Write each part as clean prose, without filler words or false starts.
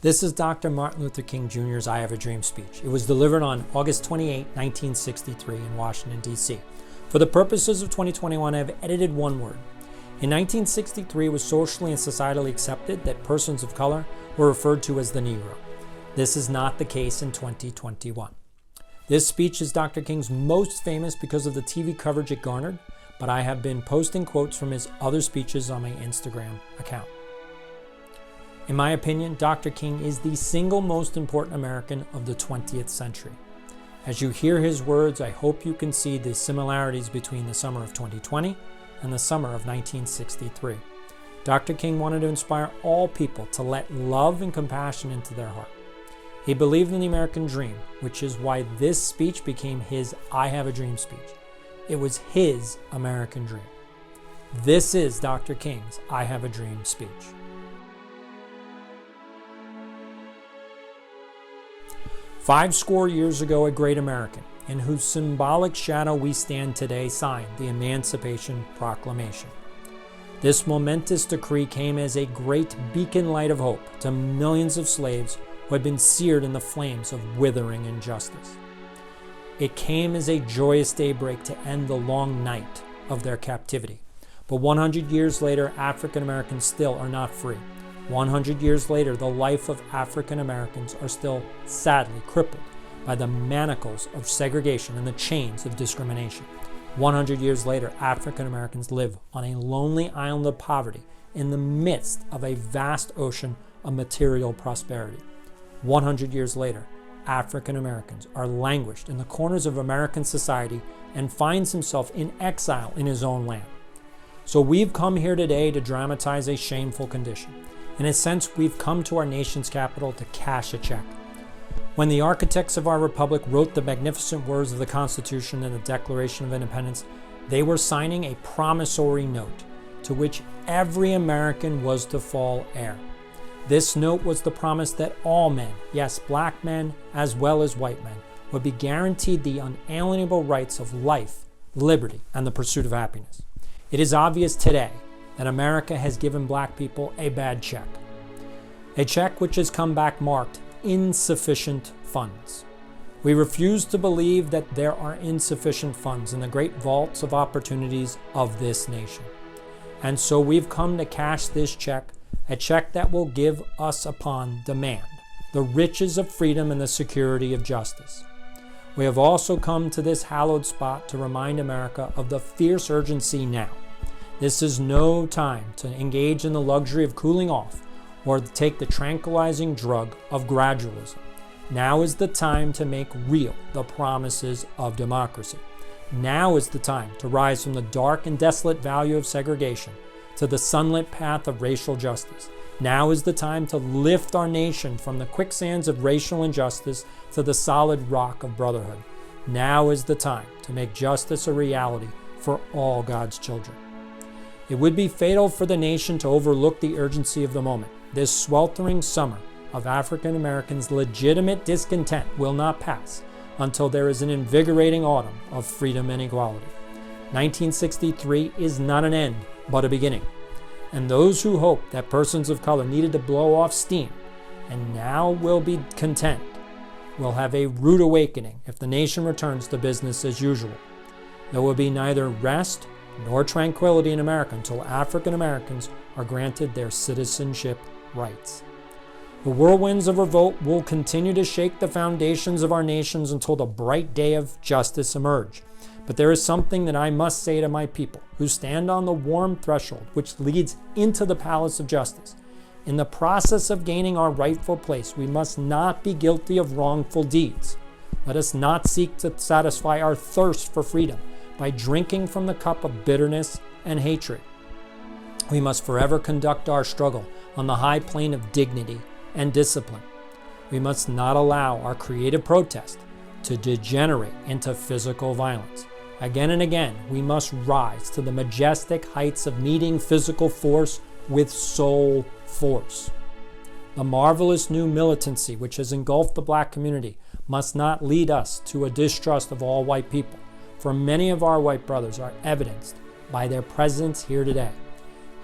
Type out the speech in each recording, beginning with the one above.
This is Dr. Martin Luther King Jr.'s I Have a Dream speech. It was delivered on August 28, 1963 in Washington, D.C. For the purposes of 2021, I have edited one word. In 1963, it was socially and societally accepted that persons of color were referred to as the Negro. This is not the case in 2021. This speech is Dr. King's most famous because of the TV coverage it garnered, but I have been posting quotes from his other speeches on my Instagram account. In my opinion, Dr. King is the single most important American of the 20th century. As you hear his words, I hope you can see the similarities between the summer of 2020 and the summer of 1963. Dr. King wanted to inspire all people to let love and compassion into their heart. He believed in the American dream, which is why this speech became his I Have a Dream speech. It was his American dream. This is Dr. King's I Have a Dream speech. 50 years ago, a great American, in whose symbolic shadow we stand today, signed the Emancipation Proclamation. This momentous decree came as a great beacon light of hope to millions of slaves who had been seared in the flames of withering injustice. It came as a joyous daybreak to end the long night of their captivity. But 100 years later, African Americans still are not free. 100 years later, the life of African Americans are still sadly crippled by the manacles of segregation and the chains of discrimination. 100 years later, African Americans live on a lonely island of poverty in the midst of a vast ocean of material prosperity. 100 years later, African Americans are languished in the corners of American society and finds himself in exile in his own land. So we've come here today to dramatize a shameful condition. In a sense, we've come to our nation's capital to cash a check. When the architects of our republic wrote the magnificent words of the Constitution and the Declaration of Independence, they were signing a promissory note to which every American was to fall heir. This note was the promise that all men, yes, black men as well as white men, would be guaranteed the unalienable rights of life, liberty, and the pursuit of happiness. It is obvious today that America has given black people a bad check. A check which has come back marked insufficient funds. We refuse to believe that there are insufficient funds in the great vaults of opportunities of this nation. And so we've come to cash this check, a check that will give us upon demand the riches of freedom and the security of justice. We have also come to this hallowed spot to remind America of the fierce urgency now. This is no time to engage in the luxury of cooling off or to take the tranquilizing drug of gradualism. Now is the time to make real the promises of democracy. Now is the time to rise from the dark and desolate valley of segregation to the sunlit path of racial justice. Now is the time to lift our nation from the quicksands of racial injustice to the solid rock of brotherhood. Now is the time to make justice a reality for all God's children. It would be fatal for the nation to overlook the urgency of the moment. This sweltering summer of African Americans' legitimate discontent will not pass until there is an invigorating autumn of freedom and equality. 1963 is not an end, but a beginning. And those who hoped that persons of color needed to blow off steam and now will be content will have a rude awakening if the nation returns to business as usual. There will be neither rest nor tranquility in America until African Americans are granted their citizenship rights. The whirlwinds of revolt will continue to shake the foundations of our nations until the bright day of justice emerge. But there is something that I must say to my people who stand on the warm threshold which leads into the palace of justice. In the process of gaining our rightful place, we must not be guilty of wrongful deeds. Let us not seek to satisfy our thirst for freedom by drinking from the cup of bitterness and hatred. We must forever conduct our struggle on the high plane of dignity and discipline. We must not allow our creative protest to degenerate into physical violence. Again and again, we must rise to the majestic heights of meeting physical force with soul force. The marvelous new militancy which has engulfed the black community must not lead us to a distrust of all white people, for many of our white brothers are evidenced by their presence here today,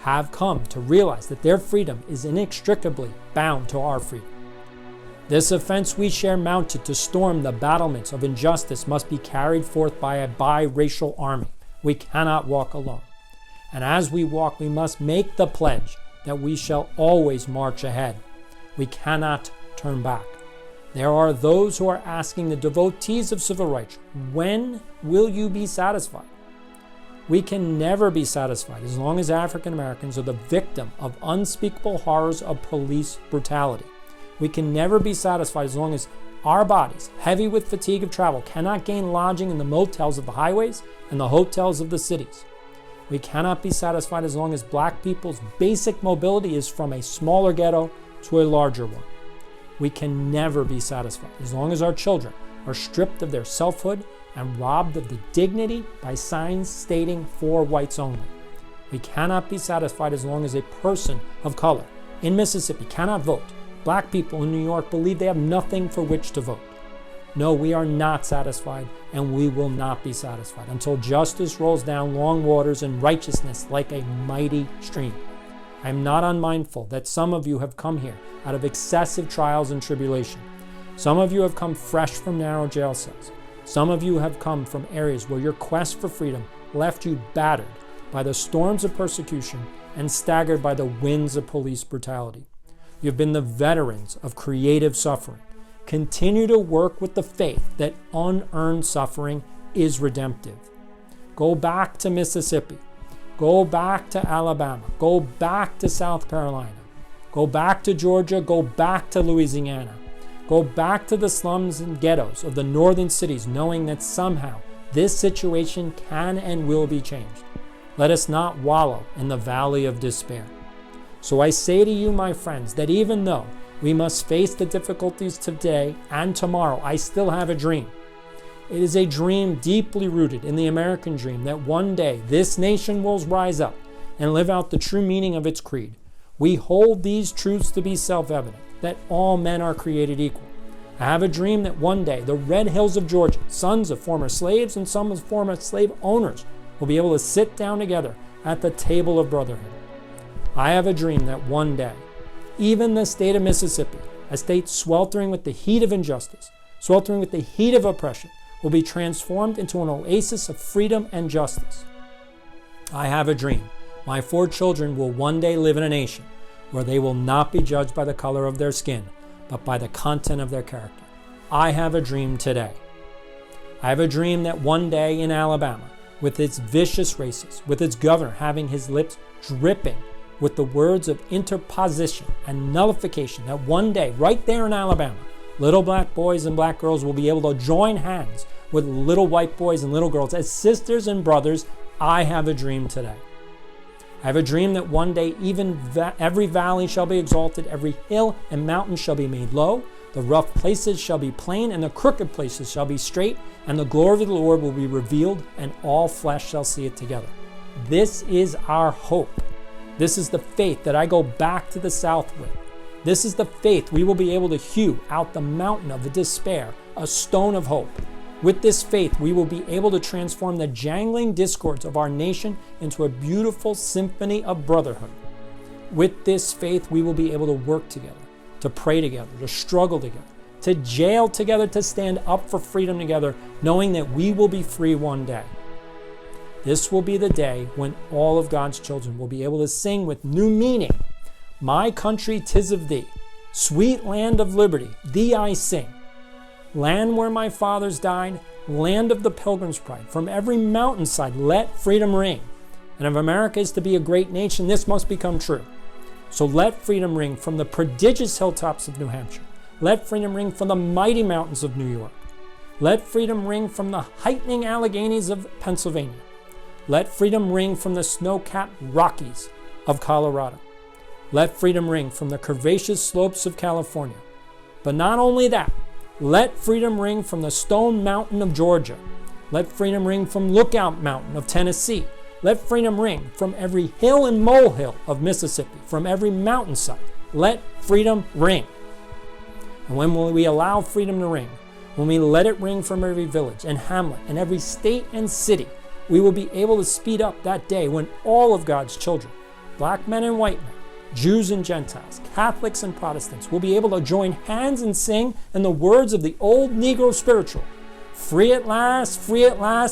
have come to realize that their freedom is inextricably bound to our freedom. This offense we share mounted to storm the battlements of injustice must be carried forth by a biracial army. We cannot walk alone. And as we walk, we must make the pledge that we shall always march ahead. We cannot turn back. There are those who are asking the devotees of civil rights, when will you be satisfied? We can never be satisfied as long as African Americans are the victim of unspeakable horrors of police brutality. We can never be satisfied as long as our bodies, heavy with fatigue of travel, cannot gain lodging in the motels of the highways and the hotels of the cities. We cannot be satisfied as long as black people's basic mobility is from a smaller ghetto to a larger one. We can never be satisfied as long as our children are stripped of their selfhood and robbed of the dignity by signs stating "for whites only." We cannot be satisfied as long as a person of color in Mississippi cannot vote. Black people in New York believe they have nothing for which to vote. No, we are not satisfied, and we will not be satisfied until justice rolls down long waters and righteousness like a mighty stream. I am not unmindful that some of you have come here out of excessive trials and tribulation. Some of you have come fresh from narrow jail cells. Some of you have come from areas where your quest for freedom left you battered by the storms of persecution and staggered by the winds of police brutality. You've been the veterans of creative suffering. Continue to work with the faith that unearned suffering is redemptive. Go back to Mississippi. Go back to Alabama. Go back to South Carolina. Go back to Georgia. Go back to Louisiana. Go back to the slums and ghettos of the northern cities, knowing that somehow this situation can and will be changed. Let us not wallow in the valley of despair. So I say to you, my friends, that even though we must face the difficulties today and tomorrow, I still have a dream. It is a dream deeply rooted in the American dream that one day this nation will rise up and live out the true meaning of its creed. We hold these truths to be self-evident, that all men are created equal. I have a dream that one day the red hills of Georgia, sons of former slaves and sons of former slave owners, will be able to sit down together at the table of brotherhood. I have a dream that one day, even the state of Mississippi, a state sweltering with the heat of injustice, sweltering with the heat of oppression, will be transformed into an oasis of freedom and justice. I have a dream. My 4 children will one day live in a nation where they will not be judged by the color of their skin, but by the content of their character. I have a dream today. I have a dream that one day in Alabama, with its vicious racists, with its governor having his lips dripping with the words of interposition and nullification, that one day, right there in Alabama, little black boys and black girls will be able to join hands with little white boys and little girls as sisters and brothers. I have a dream today. I have a dream that one day every valley shall be exalted, every hill and mountain shall be made low, the rough places shall be plain, and the crooked places shall be straight, and the glory of the Lord will be revealed, and all flesh shall see it together. This is our hope. This is the faith that I go back to the South with. This is the faith we will be able to hew out the mountain of the despair, a stone of hope. With this faith, we will be able to transform the jangling discords of our nation into a beautiful symphony of brotherhood. With this faith, we will be able to work together, to pray together, to struggle together, to jail together, to stand up for freedom together, knowing that we will be free one day. This will be the day when all of God's children will be able to sing with new meaning. My country, 'tis of thee, sweet land of liberty, thee I sing. Land where my fathers died, land of the pilgrim's pride. From every mountainside, let freedom ring. And if America is to be a great nation, this must become true. So let freedom ring from the prodigious hilltops of New Hampshire. Let freedom ring from the mighty mountains of New York. Let freedom ring from the heightening Alleghenies of Pennsylvania. Let freedom ring from the snow-capped Rockies of Colorado. Let freedom ring from the curvaceous slopes of California. But not only that, let freedom ring from the Stone Mountain of Georgia. Let freedom ring from Lookout Mountain of Tennessee. Let freedom ring from every hill and molehill of Mississippi, from every mountainside. Let freedom ring. And when we allow freedom to ring, when we let it ring from every village and hamlet and every state and city, we will be able to speed up that day when all of God's children, black men and white men, Jews and Gentiles, Catholics and Protestants will be able to join hands and sing in the words of the old Negro spiritual. Free at last,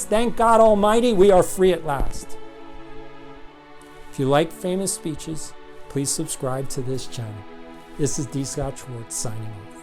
thank God Almighty, we are free at last. If you like famous speeches, please subscribe to this channel. This is D. Scott Schwartz signing off.